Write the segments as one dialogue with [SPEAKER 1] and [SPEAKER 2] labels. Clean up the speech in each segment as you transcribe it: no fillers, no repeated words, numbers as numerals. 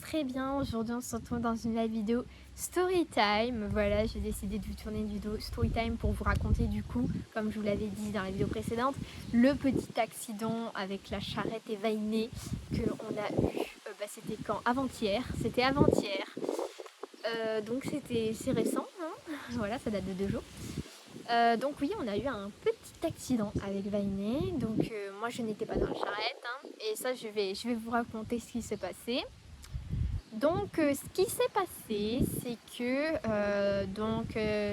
[SPEAKER 1] tous très bien. Aujourd'hui on se retrouve dans une live vidéo Storytime. Voilà, j'ai décidé de vous tourner une vidéo Storytime pour vous raconter du coup, comme je vous l'avais dit dans la vidéo précédente, le petit accident avec la charrette évainée qu'on a eu. C'était quand? Avant-hier. C'était avant-hier. Donc c'est récent, hein. Voilà, ça date de 2 jours. Donc oui, on a eu un petit accident avec Vainé. Donc moi je n'étais pas dans la charrette, hein, et ça je vais vous raconter ce qui s'est passé. Donc ce qui s'est passé, c'est que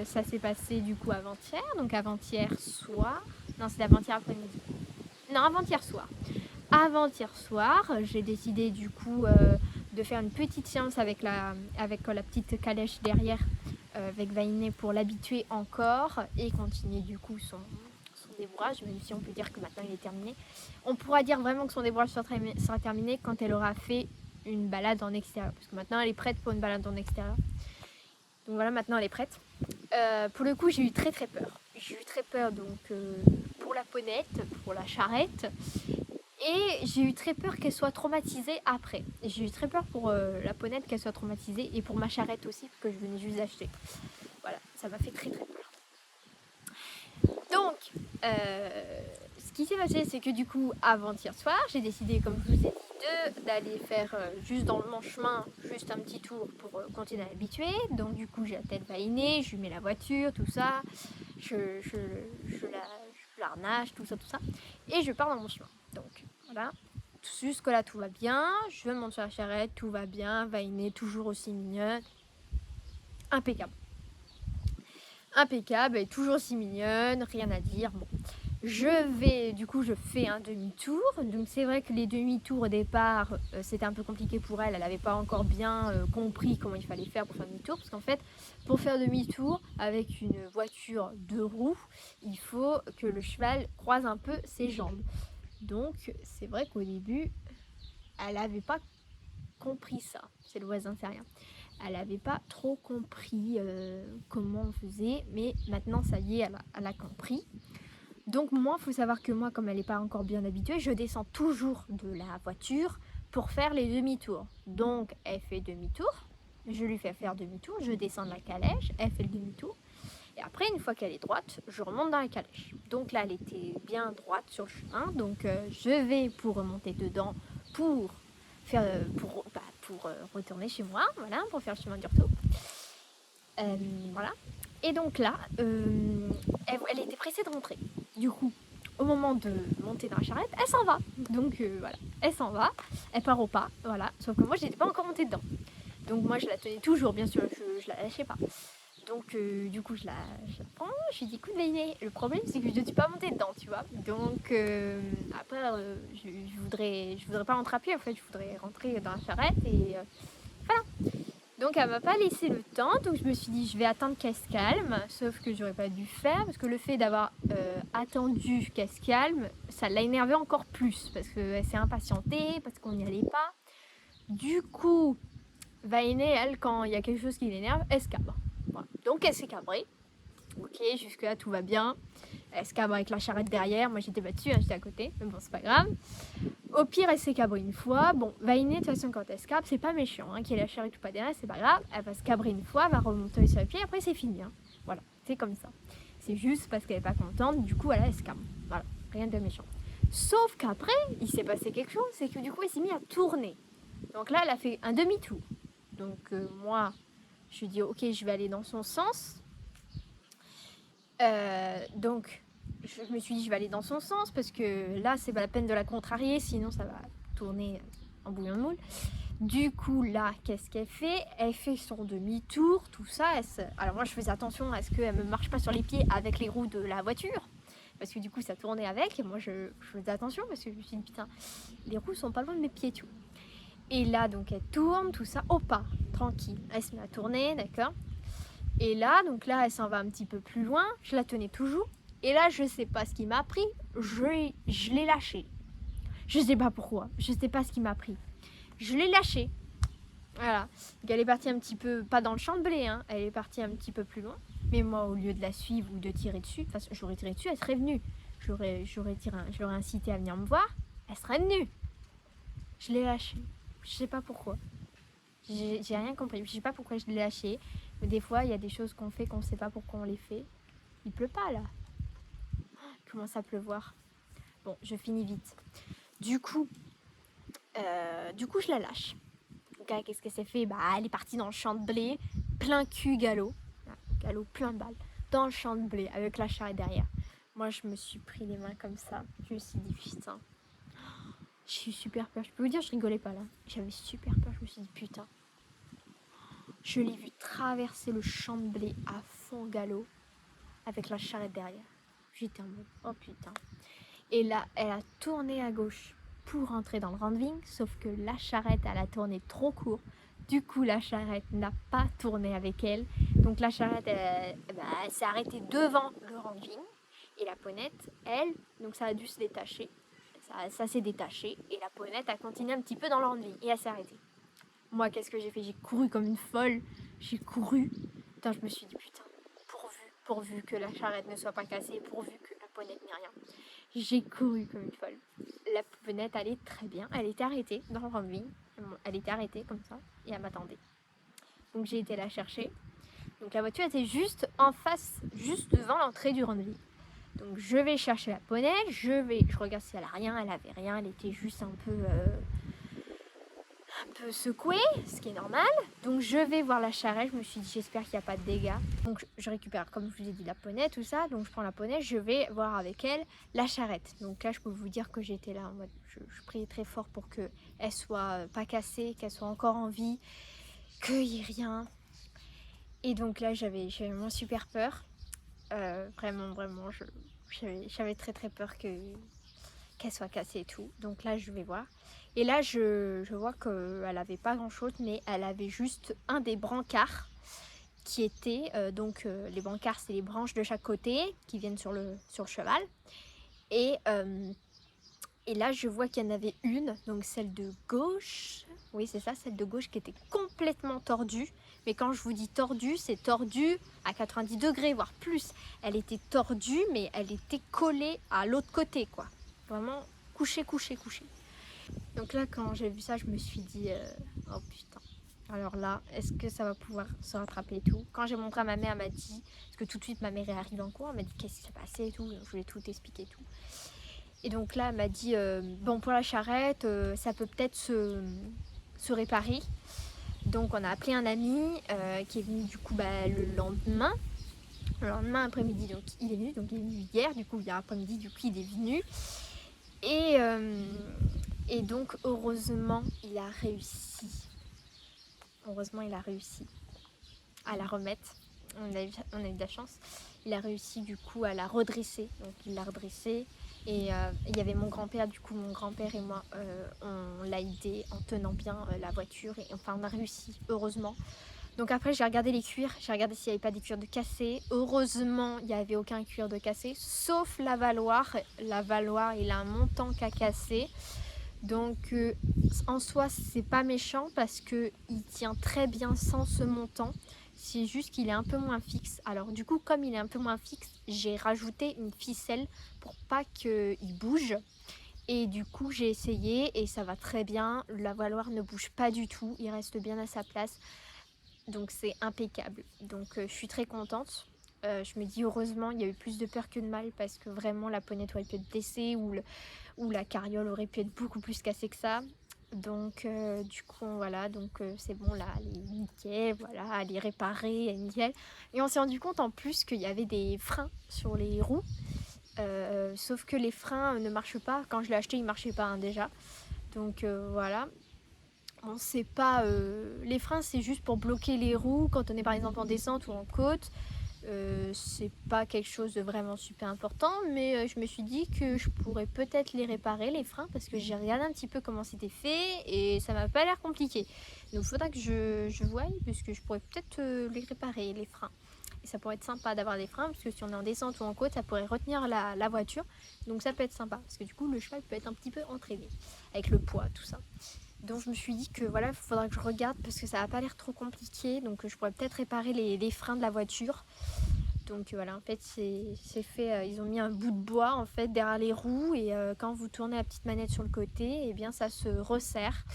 [SPEAKER 1] ça s'est passé du coup avant-hier, donc avant-hier soir. Non, c'est avant-hier après-midi. Non, avant-hier soir. Avant-hier soir, j'ai décidé du coup de faire une petite séance avec la petite calèche derrière avec Vainé pour l'habituer encore et continuer du coup son débourrage, même si on peut dire que maintenant il est terminé. On pourra dire vraiment que son débourrage sera terminé quand elle aura fait une balade en extérieur, parce que maintenant elle est prête pour une balade en extérieur. Donc voilà, maintenant elle est prête. Pour le coup, j'ai eu très peur. J'ai eu très peur donc pour la ponette, pour la charrette. Et j'ai eu très peur qu'elle soit traumatisée après. J'ai eu très peur pour la ponette qu'elle soit traumatisée et pour ma charrette aussi, que je venais juste d'acheter. Voilà, ça m'a fait très peur. Donc, ce qui s'est passé, c'est que du coup, avant-hier soir, j'ai décidé, comme je vous ai dit, d'aller faire juste dans le chemin, juste un petit tour pour continuer à l'habituer. Donc du coup, j'attelle Vainé, je lui mets la voiture, tout ça, je la harnache, tout ça. Et je pars dans mon chemin. Donc voilà, jusque là tout va bien, je monte sur la charrette, tout va bien, Vainé toujours aussi mignonne, impeccable et toujours aussi mignonne, rien à dire. Bon, je fais un demi-tour. Donc c'est vrai que les demi-tours au départ, c'était un peu compliqué pour elle. Elle n'avait pas encore bien compris comment il fallait faire pour faire demi-tour. Parce qu'en fait, pour faire demi-tour avec une voiture 2 roues, il faut que le cheval croise un peu ses jambes. Donc c'est vrai qu'au début, elle n'avait pas compris ça. C'est le voisin, c'est rien. Elle n'avait pas trop compris comment on faisait, mais maintenant ça y est, elle a compris. Donc moi, il faut savoir que moi, comme elle n'est pas encore bien habituée, je descends toujours de la voiture pour faire les demi-tours. Donc elle fait demi-tour, je lui fais faire demi-tour, je descends de la calèche, elle fait le demi-tour. Et après, une fois qu'elle est droite, je remonte dans la calèche. Donc là, elle était bien droite sur le chemin. Donc je vais pour remonter dedans pour retourner chez moi, voilà, pour faire le chemin du retour. Voilà. Et donc là, elle était pressée de rentrer. Du coup, au moment de monter dans la charrette, elle s'en va. Donc voilà, elle s'en va, elle part au pas, voilà. Sauf que moi, je n'étais pas encore montée dedans. Donc moi, je la tenais toujours, bien sûr, je la lâchais pas. Donc du coup, je la prends, je lui dis écoute Vainé, le problème c'est que je ne suis pas montée dedans, tu vois. Donc après, je voudrais pas rentrer à pied, en fait, je voudrais rentrer dans la charrette et voilà. Donc elle m'a pas laissé le temps, donc je me suis dit je vais attendre qu'elle se calme, sauf que j'aurais pas dû faire, parce que le fait d'avoir attendu qu'elle se calme, ça l'a énervée encore plus, parce qu'elle s'est impatientée, parce qu'on n'y allait pas. Du coup, Vainé, elle, quand il y a quelque chose qui l'énerve, elle se cabre. Voilà. Donc elle s'est cabrée. Ok, jusque là tout va bien. Elle se cabre avec la charrette derrière, moi j'étais pas dessus, hein, j'étais à côté, mais bon c'est pas grave. Au pire, elle s'est cabrée une fois. Bon, Vainé, de toute façon, quand elle se cabre, c'est pas méchant, hein, qu'elle a la charrette ou pas derrière, c'est pas grave. Elle va se cabrer une fois, va remonter sur les pieds, après c'est fini. Hein. Voilà, c'est comme ça. C'est juste parce qu'elle est pas contente, du coup, elle se cabre. Voilà, rien de méchant. Sauf qu'après, il s'est passé quelque chose, c'est que du coup, elle s'est mise à tourner. Donc là, elle a fait un demi-tour. Donc moi, je lui dis, ok, je vais aller dans son sens. Donc, je me suis dit, je vais aller dans son sens parce que là, c'est pas la peine de la contrarier, sinon ça va tourner en bouillon de moule. Du coup, là, qu'est-ce qu'elle fait? Elle fait son demi-tour, tout ça. Alors moi, je faisais attention à ce qu'elle me marche pas sur les pieds avec les roues de la voiture. Parce que du coup, ça tournait avec. Et moi, je faisais attention parce que je me suis dit, putain, les roues sont pas loin de mes pieds, tu vois. Et là, donc, elle tourne, tout ça, au pas, tranquille. Elle se met à tourner, d'accord? Et là, donc là, elle s'en va un petit peu plus loin. Je la tenais toujours. Et là, je sais pas ce qui m'a pris. Je l'ai lâchée. Je sais pas pourquoi. Je sais pas ce qui m'a pris. Je l'ai lâchée. Voilà. Donc elle est partie un petit peu, pas dans le champ de blé, hein. Elle est partie un petit peu plus loin. Mais moi, au lieu de la suivre ou de tirer dessus, de toute façon, j'aurais tiré dessus, elle serait venue. J'aurais incité à venir me voir. Elle serait venue. Je l'ai lâchée. Je sais pas pourquoi. J'ai rien compris. Je sais pas pourquoi je l'ai lâché. Mais des fois, il y a des choses qu'on fait qu'on sait pas pourquoi on les fait. Il pleut pas là. Il commence à pleuvoir. Bon, je finis vite. Du coup, je la lâche. Donc, qu'est-ce qu'elle s'est fait? Bah, elle est partie dans le champ de blé, plein cul galop. Galop plein de balles. Dans le champ de blé, avec la charrette derrière. Moi, je me suis pris les mains comme ça. Je me suis dit, putain. J'ai eu super peur. Je peux vous dire, je rigolais pas là. J'avais super peur. Je me suis dit, putain. Je l'ai vu traverser le champ de blé à fond galop avec la charrette derrière. J'étais en mode, oh putain. Et là, elle a tourné à gauche pour rentrer dans le Randwing, sauf que la charrette, elle a tourné trop court. Du coup, la charrette n'a pas tourné avec elle. Donc la charrette, elle s'est arrêtée devant le Randwing. Et la ponette, elle, donc ça a dû se détacher. Ça s'est détaché. Et la ponette a continué un petit peu dans le Randwing. Et elle s'est arrêtée. Moi, qu'est-ce que j'ai fait? J'ai couru comme une folle. J'ai couru. Putain, je me suis dit, putain, pourvu que la charrette ne soit pas cassée, pourvu que la ponette n'ait rien. J'ai couru comme une folle. La ponette allait très bien. Elle était arrêtée dans le Randwing. Elle était arrêtée comme ça. Et elle m'attendait. Donc j'ai été la chercher. Donc la voiture était juste en face, juste devant l'entrée du Randwing. Donc je vais chercher la ponette. Je regarde si elle a rien. Elle avait rien. Elle était juste un peu secouée, ce qui est normal. Donc je vais voir la charrette, je me suis dit j'espère qu'il n'y a pas de dégâts. Donc je récupère, comme je vous ai dit, la ponette, tout ça. Donc je prends la ponette, je vais voir avec elle la charrette. Donc là je peux vous dire que j'étais là en mode, je priais très fort pour qu'elle soit pas cassée, qu'elle soit encore en vie, qu'il n'y ait rien. Et donc là j'avais vraiment super peur. Vraiment, j'avais très très peur qu'elle soit cassée et tout. Donc là je vais voir. Et là je vois qu'elle avait pas grand chose, mais elle avait juste un des brancards qui était, les brancards c'est les branches de chaque côté qui viennent sur le cheval. Et là je vois qu'il y en avait une, donc celle de gauche, oui c'est ça, celle de gauche qui était complètement tordue. Mais quand je vous dis tordue, c'est tordue à 90 degrés, voire plus. Elle était tordue, mais elle était collée à l'autre côté, quoi. Vraiment couchée. Donc là, quand j'ai vu ça, je me suis dit, oh putain. Alors là, est-ce que ça va pouvoir se rattraper et tout? Quand j'ai montré à ma mère, elle m'a dit, parce que tout de suite ma mère est arrivée en cours, elle m'a dit qu'est-ce qui s'est passé et tout. Je voulais tout expliquer et tout. Et donc là, elle m'a dit, bon pour la charrette, ça peut peut-être se réparer. Donc on a appelé un ami qui est venu du coup le lendemain après-midi. Donc il est venu hier, du coup hier après-midi, du coup il est venu. Et donc heureusement il a réussi. À la remettre. On a eu de la chance. Il a réussi du coup à la redresser. Donc il l'a redressée. Et il y avait mon grand-père, du coup mon grand-père et moi, on l'a aidé en tenant bien la voiture. Et enfin on a réussi, heureusement. Donc après j'ai regardé les cuirs, j'ai regardé s'il n'y avait pas des cuirs de cassé. Heureusement il n'y avait aucun cuir de cassé, sauf la Valoir. La Valoir il a un montant qu'a cassé. Donc en soi c'est pas méchant parce qu'il tient très bien sans ce montant. C'est juste qu'il est un peu moins fixe. Alors du coup comme il est un peu moins fixe, j'ai rajouté une ficelle pour pas qu'il bouge. Et du coup j'ai essayé et ça va très bien. La Valoir ne bouge pas du tout, il reste bien à sa place. Donc c'est impeccable. Donc je suis très contente. Je me dis heureusement il y a eu plus de peur que de mal parce que vraiment la ponette aurait pu être blessée ou la carriole aurait pu être beaucoup plus cassée que ça. Donc du coup voilà, donc c'est bon là, elle est nickel, voilà, elle est réparée, elle est nickel. Et on s'est rendu compte en plus qu'il y avait des freins sur les roues. Sauf que les freins ne marchent pas. Quand je l'ai acheté, ils ne marchaient pas hein, déjà. Donc voilà. On sait pas, les freins c'est juste pour bloquer les roues quand on est par exemple en descente ou en côte. C'est pas quelque chose de vraiment super important, mais je me suis dit que je pourrais peut-être les réparer les freins parce que j'ai regardé un petit peu comment c'était fait et ça m'a pas l'air compliqué. Donc il faudra que je voie puisque je pourrais peut-être les réparer les freins. Et ça pourrait être sympa d'avoir des freins parce que si on est en descente ou en côte ça pourrait retenir la voiture. Donc ça peut être sympa parce que du coup le cheval peut être un petit peu entraîné avec le poids tout ça. Donc je me suis dit que voilà, il faudra que je regarde parce que ça n'a pas l'air trop compliqué. Donc je pourrais peut-être réparer les freins de la voiture. Donc voilà, en fait c'est fait, ils ont mis un bout de bois en fait derrière les roues. Et quand vous tournez la petite manette sur le côté, et bien ça se resserre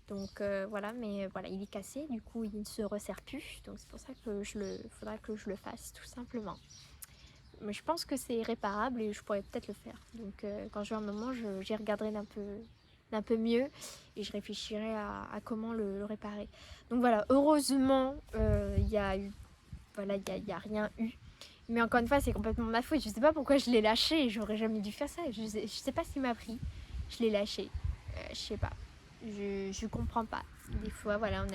[SPEAKER 1] Donc voilà, mais voilà, il est cassé, du coup il ne se resserre plus. Donc c'est pour ça que faudra que je le fasse tout simplement. Mais je pense que c'est réparable et je pourrais peut-être le faire. Donc quand j'aurai un moment, j'y regarderai d'un peu mieux et je réfléchirai à comment le réparer. Donc voilà, heureusement, il y a eu, voilà, il y a rien eu. Mais encore une fois, c'est complètement ma faute. Je sais pas pourquoi je l'ai lâché. J'aurais jamais dû faire ça. Je sais pas ce qui m'a pris. Je l'ai lâché. Je sais pas. Je comprends pas. Des fois, voilà,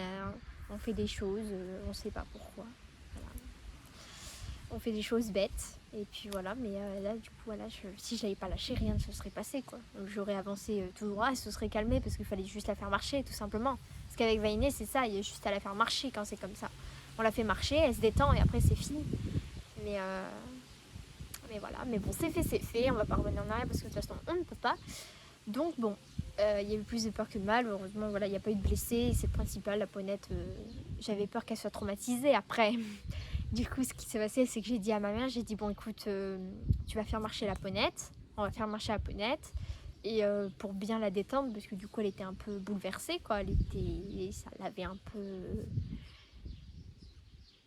[SPEAKER 1] on fait des choses, on sait pas pourquoi. Voilà. On fait des choses bêtes. Et puis voilà, mais là, du coup, voilà, si je l'avais pas lâché, rien ne se serait passé, quoi. Donc, j'aurais avancé tout droit et se serait calmé parce qu'il fallait juste la faire marcher, tout simplement. Parce qu'avec Vainé, c'est ça, il y a juste à la faire marcher quand c'est comme ça. On la fait marcher, elle se détend et après, c'est fini. Mais voilà, mais bon, c'est fait, on va pas revenir en arrière parce que de toute façon, on ne peut pas. Donc bon, il y a eu plus de peur que de mal. Heureusement, voilà, il n'y a pas eu de blessés, c'est le principal. La ponette, j'avais peur qu'elle soit traumatisée. Après, du coup, ce qui s'est passé, c'est que j'ai dit à ma mère, j'ai dit, bon, écoute, tu vas faire marcher la ponette. On va faire marcher la ponette. Et pour bien la détendre, parce que du coup, elle était un peu bouleversée, quoi. Ça l'avait un peu...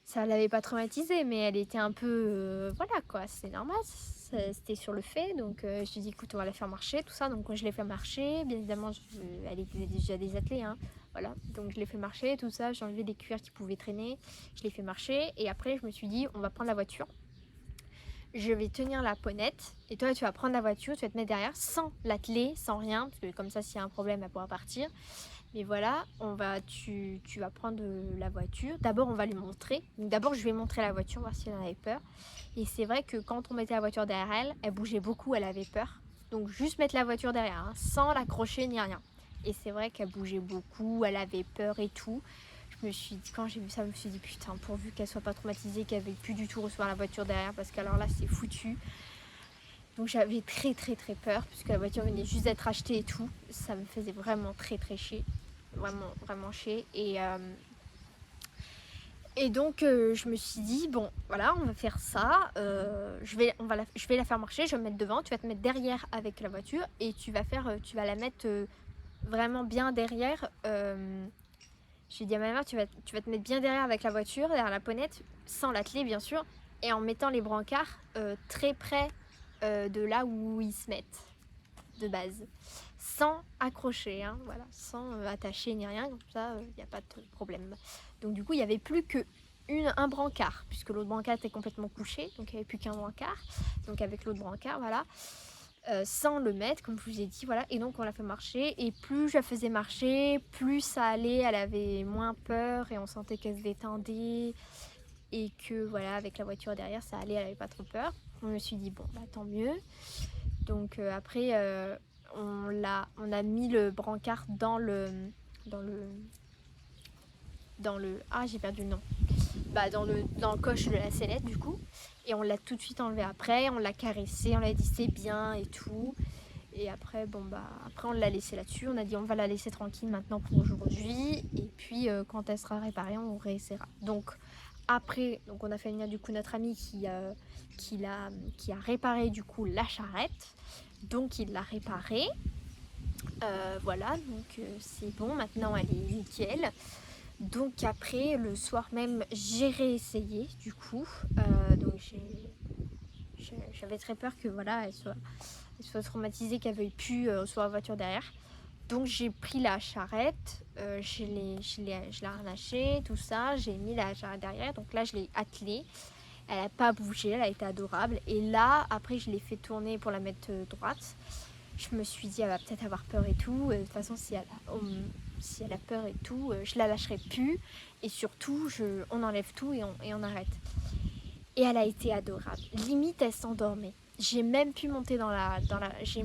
[SPEAKER 1] Ça l'avait pas traumatisée, mais elle était un peu... voilà, quoi, c'est normal. C'était sur le fait, donc je lui ai dit, écoute, on va la faire marcher, tout ça. Donc je l'ai fait marcher, bien évidemment, elle était déjà désattelée, hein. Voilà, donc je l'ai fait marcher, tout ça. J'ai enlevé les cuirs qui pouvaient traîner, je l'ai fait marcher. Et après, je me suis dit, on va prendre la voiture. Je vais tenir la ponette et toi tu vas prendre la voiture, tu vas te mettre derrière sans l'atteler, sans rien, parce que comme ça s'il y a un problème elle pourra partir. Mais voilà, tu vas prendre la voiture. D'abord on va lui montrer. Donc d'abord je vais montrer la voiture, voir si elle en avait peur. Et c'est vrai que quand on mettait la voiture derrière elle, elle bougeait beaucoup, elle avait peur. Donc juste mettre la voiture derrière, hein, sans l'accrocher ni rien. Et c'est vrai qu'elle bougeait beaucoup, elle avait peur et tout. Quand j'ai vu ça, je me suis dit putain, pourvu qu'elle soit pas traumatisée, qu'elle ne veuille plus du tout recevoir la voiture derrière, parce qu'alors là c'est foutu. Donc j'avais très peur, puisque la voiture venait juste d'être achetée et tout. Ça me faisait vraiment très chier. Vraiment chier. Et donc je me suis dit, bon voilà, on va faire ça. Je vais la faire marcher, je vais me mettre devant, tu vas te mettre derrière avec la voiture et tu vas la mettre vraiment bien derrière. J'ai dit à ma mère, tu vas te mettre bien derrière avec la voiture, derrière la ponette, sans l'atteler bien sûr, et en mettant les brancards très près de là où ils se mettent de base, sans accrocher, hein, voilà, sans attacher ni rien, comme ça il n'y a pas de problème. Donc du coup il n'y avait plus un brancard, puisque l'autre brancard était complètement couché, donc il n'y avait plus qu'un brancard, donc avec l'autre brancard, voilà. Sans le mettre, comme je vous ai dit, voilà. Et donc on l'a fait marcher, et plus je la faisais marcher, plus ça allait, elle avait moins peur, et on sentait qu'elle se détendait, et que voilà, avec la voiture derrière, ça allait, elle avait pas trop peur. On me suis dit, bon, bah tant mieux. Donc après, on a mis le brancard dans le... Ah, j'ai perdu le nom. Bah, dans le coche de la sellette du coup, et on l'a tout de suite enlevé après, on l'a caressé, on l'a dit c'est bien et tout, et après bon bah après on l'a laissé là-dessus, on a dit on va la laisser tranquille maintenant pour aujourd'hui, et puis quand elle sera réparée on réessayera. Donc après, donc on a fait venir du coup notre ami qui a réparé du coup la charrette, donc il l'a réparée. Voilà, donc c'est bon, maintenant elle est nickel. Donc après, le soir même, j'ai réessayé du coup. Donc j'avais très peur que voilà, elle soit traumatisée, qu'elle veuille plus sur la voiture derrière. Donc j'ai pris la charrette, je l'ai harnachée, tout ça, j'ai mis la charrette derrière. Donc là je l'ai attelée, elle n'a pas bougé, elle a été adorable. Et là, après je l'ai fait tourner pour la mettre droite. Je me suis dit elle va peut-être avoir peur et tout. De toute façon si elle a peur et tout, je la lâcherai plus. Et surtout on enlève tout et on arrête. Et elle a été adorable. Limite elle s'endormait. J'ai même pu monter j'ai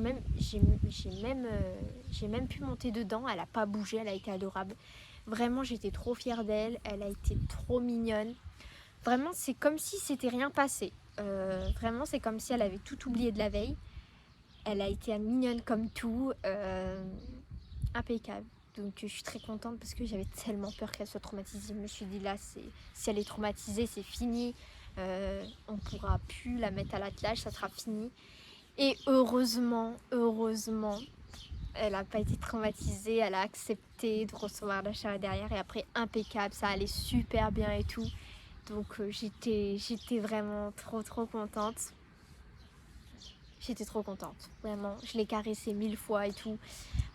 [SPEAKER 1] même pu monter dedans. Elle a pas bougé, elle a été adorable. Vraiment j'étais trop fière d'elle. Elle a été trop mignonne. Vraiment c'est comme si c'était rien passé. Vraiment c'est comme si elle avait tout oublié de la veille. Elle a été mignonne comme tout, impeccable. Donc je suis très contente parce que j'avais tellement peur qu'elle soit traumatisée. Je me suis dit là, si elle est traumatisée, c'est fini. On ne pourra plus la mettre à l'attelage, ça sera fini. Et heureusement, elle n'a pas été traumatisée, elle a accepté de recevoir la charrette derrière et après impeccable, ça allait super bien et tout. Donc j'étais vraiment trop contente. J'étais trop contente, vraiment. Je l'ai caressée 1000 fois et tout.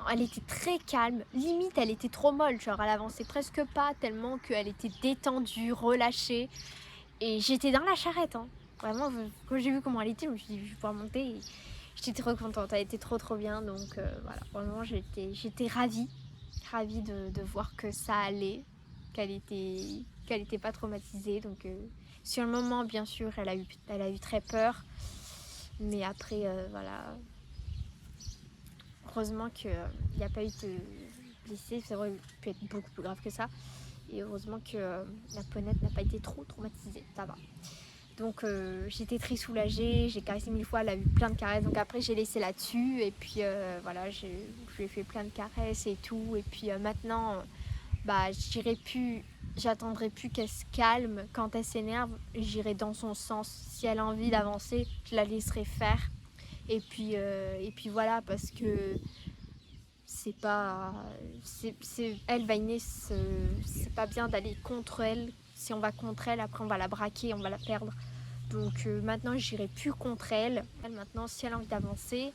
[SPEAKER 1] Elle était très calme, limite elle était trop molle, genre elle avançait presque pas tellement qu'elle était détendue, relâchée. Et j'étais dans la charrette, hein. Vraiment, quand j'ai vu comment elle était, je me suis dit je vais pouvoir monter. Et j'étais trop contente, elle était trop bien. Donc voilà, vraiment j'étais ravie de voir que ça allait, qu'elle était pas traumatisée. Donc sur le moment, bien sûr, elle a eu très peur. Mais après, voilà, heureusement qu'il n'y a pas eu de blessés. Ça aurait pu être beaucoup plus grave que ça. Et heureusement que la ponette n'a pas été trop traumatisée, ça va. Donc j'étais très soulagée, j'ai caressé 1000 fois, elle a eu plein de caresses. Donc après j'ai laissé là-dessus et puis voilà, je lui ai fait plein de caresses et tout. Et puis maintenant, bah j'attendrai plus qu'elle se calme. Quand elle s'énerve, j'irai dans son sens. Si elle a envie d'avancer, je la laisserai faire. Et puis voilà, parce que c'est pas... elle, Vainé, c'est pas bien d'aller contre elle. Si on va contre elle, après on va la braquer, on va la perdre. Donc maintenant, j'irai plus contre elle. Maintenant, si elle a envie d'avancer,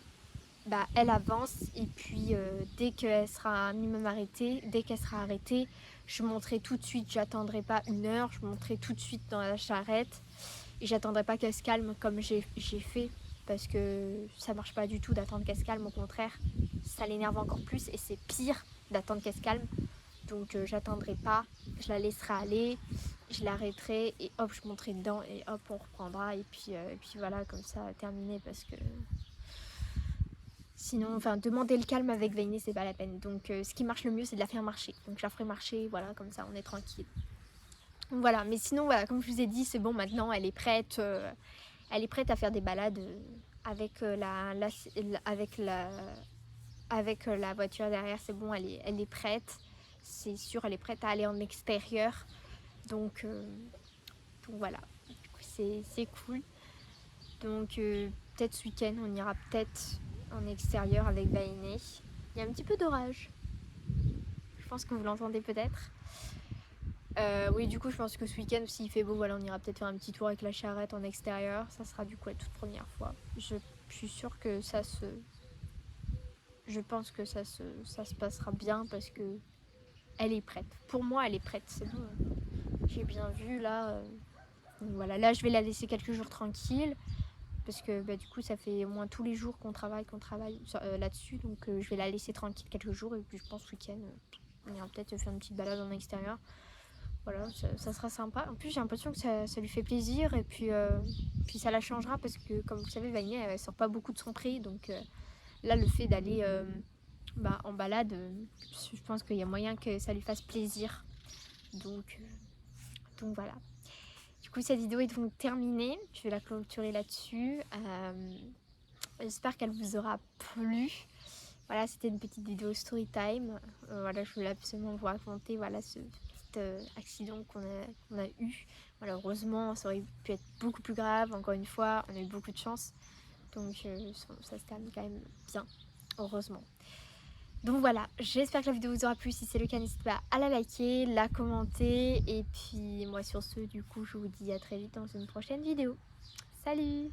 [SPEAKER 1] bah, elle avance. Et puis, dès qu'elle sera un minimum arrêtée, dès qu'elle sera arrêtée, je monterai tout de suite. J'attendrai pas 1 heure, je monterai tout de suite dans la charrette. Et j'attendrai pas qu'elle se calme comme j'ai fait. Parce que ça marche pas du tout d'attendre qu'elle se calme. Au contraire, ça l'énerve encore plus. Et c'est pire d'attendre qu'elle se calme. Donc j'attendrai pas, je la laisserai aller, je l'arrêterai et hop je monterai dedans et hop on reprendra et puis voilà, comme ça terminé, parce que sinon, enfin, demander le calme avec Vainé, c'est pas la peine. Donc ce qui marche le mieux, c'est de la faire marcher. Donc je la ferai marcher, voilà, comme ça on est tranquille. Donc, voilà, mais sinon voilà, comme je vous ai dit, c'est bon, maintenant elle est prête à faire des balades avec la voiture derrière. C'est bon, elle est prête. C'est sûr, elle est prête à aller en extérieur. Donc voilà, c'est cool. Donc peut-être ce week-end, on ira peut-être en extérieur avec Vainé. Il y a un petit peu d'orage. Je pense que vous l'entendez peut-être. Oui, du coup, je pense que ce week-end, s'il fait beau, voilà, on ira peut-être faire un petit tour avec la charrette en extérieur. Ça sera du coup la toute première fois. Je suis sûre que je pense que ça se passera bien parce que elle est prête. Pour moi, elle est prête, c'est bon. J'ai bien vu là. Donc voilà, là je vais la laisser quelques jours tranquille. Parce que bah, du coup ça fait au moins tous les jours qu'on travaille là-dessus. Donc je vais la laisser tranquille quelques jours. Et puis je pense ce week-end, on ira peut-être faire une petite balade en extérieur. Voilà, ça sera sympa. En plus j'ai l'impression que ça lui fait plaisir. Et puis ça la changera parce que comme vous savez, Vainé elle sort pas beaucoup de son prix. Donc là le fait d'aller en balade, je pense qu'il y a moyen que ça lui fasse plaisir. Donc voilà. Du coup cette vidéo est donc terminée. Je vais la clôturer là-dessus. J'espère qu'elle vous aura plu. Voilà, c'était une petite vidéo story time. Voilà, je voulais absolument vous raconter voilà, ce petit accident qu'on a eu. Voilà, heureusement, ça aurait pu être beaucoup plus grave. Encore une fois, on a eu beaucoup de chance. Donc ça se termine quand même bien, heureusement. Donc voilà, j'espère que la vidéo vous aura plu. Si c'est le cas, n'hésitez pas à la liker, la commenter. Et puis moi sur ce, du coup, je vous dis à très vite dans une prochaine vidéo. Salut!